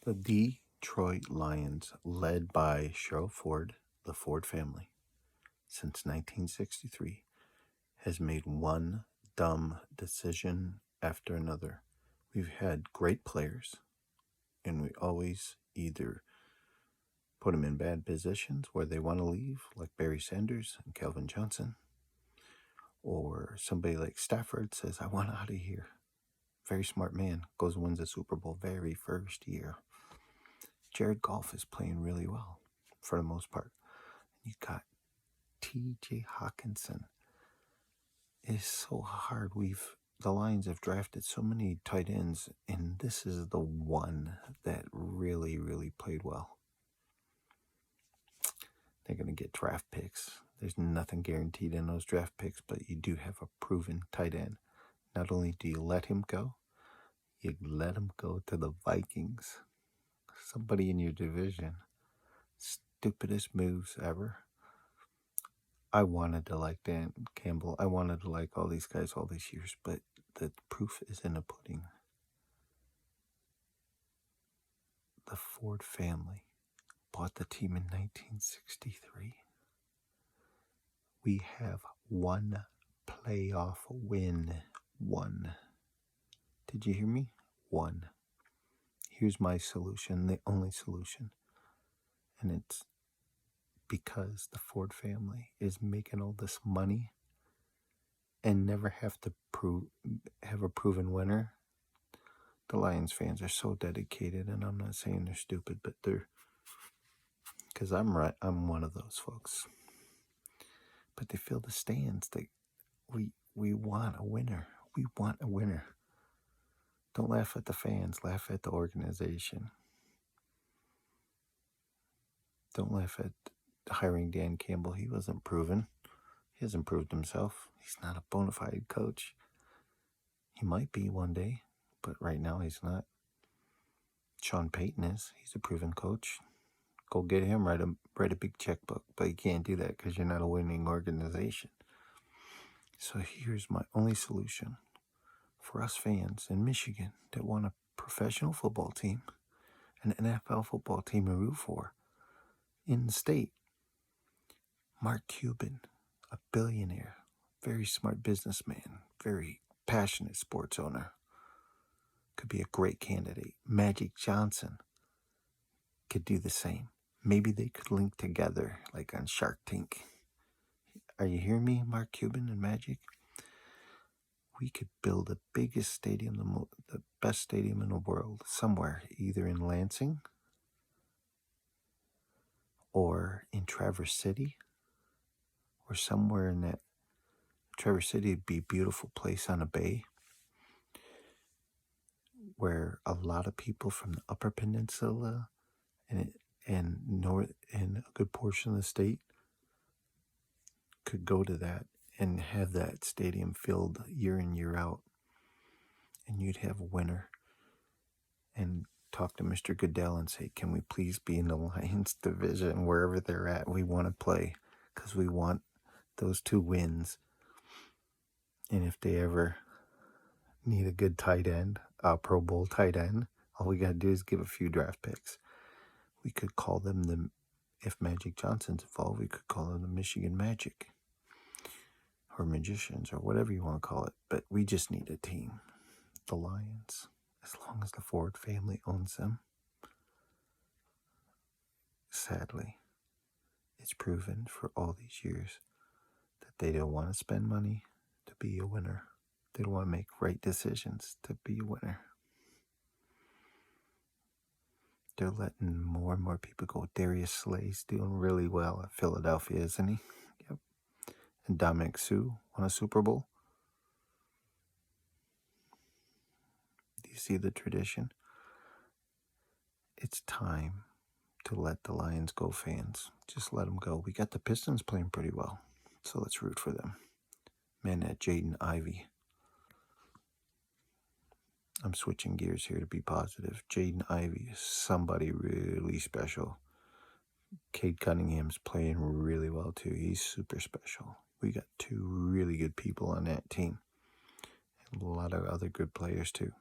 The Detroit Lions, led by Cheryl Ford, the Ford family, since 1963, has made one dumb decision after another. We've had great players, and we always either put them in bad positions where they want to leave, like Barry Sanders and Calvin Johnson, or somebody like Stafford says, I want out of here. Very smart man, goes and wins a Super Bowl very first year. Jared Goff is playing really well for the most part. You got T.J. Hawkinson. It's so hard. The Lions have drafted so many tight ends, and this is the one that really, really played well. They're going to get draft picks. There's nothing guaranteed in those draft picks, but you do have a proven tight end. Not only do you let him go, you let him go to the Vikings. Somebody in your division. Stupidest moves ever. I wanted to like Dan Campbell. I wanted to like all these guys all these years, but the proof is in the pudding. The Ford family bought the team in 1963. We have one playoff win. One. Did you hear me? One. Here's my solution, the only solution. And it's because the Ford family is making all this money and never have to have a proven winner. The Lions fans are so dedicated, and I'm not saying they're stupid, but they're, because I'm one of those folks. But they fill the stands. We want a winner. We want a winner. Don't laugh at the fans. Laugh at the organization. Don't laugh at hiring Dan Campbell. He wasn't proven. He hasn't proved himself. He's not a bona fide coach. He might be one day, but right now he's not. Sean Payton is. He's a proven coach. Go get him, write a big checkbook. But you can't do that because you're not a winning organization. So here's my only solution for us fans in Michigan that want a professional football team, an NFL football team to root for in the state. Mark Cuban, a billionaire, very smart businessman, very passionate sports owner, could be a great candidate. Magic Johnson could do the same. Maybe they could link together like on Shark Tank. Are you hearing me, Mark Cuban and Magic? We could build the biggest stadium, the best stadium in the world, somewhere, either in Lansing or in Traverse City or somewhere in that. Traverse City would be a beautiful place on a bay where a lot of people from the Upper Peninsula and north and a good portion of the state could go to that and have that stadium filled year in, year out. And you'd have a winner and talk to Mr. Goodell and say, can we please be in the Lions division wherever they're at? We want to play because we want those 2 wins. And if they ever need a good tight end, a Pro Bowl tight end, all we got to do is give a few draft picks. We could call them if Magic Johnson's involved, we could call them the Michigan Magic or Magicians or whatever you want to call it. But we just need a team. The Lions, as long as the Ford family owns them. Sadly, it's proven for all these years that they don't want to spend money to be a winner. They don't want to make right decisions to be a winner. They're letting more and more people go. Darius Slay's doing really well at Philadelphia, isn't he? Yep. And Dominic Sue won a Super Bowl. Do you see the tradition? It's time to let the Lions go, fans. Just let them go. We got the Pistons playing pretty well, so let's root for them. Man, that Jaden Ivey. I'm switching gears here to be positive. Jaden Ivey is somebody really special. Cade Cunningham's playing really well too. He's super special. We got 2 really good people on that team. And a lot of other good players too.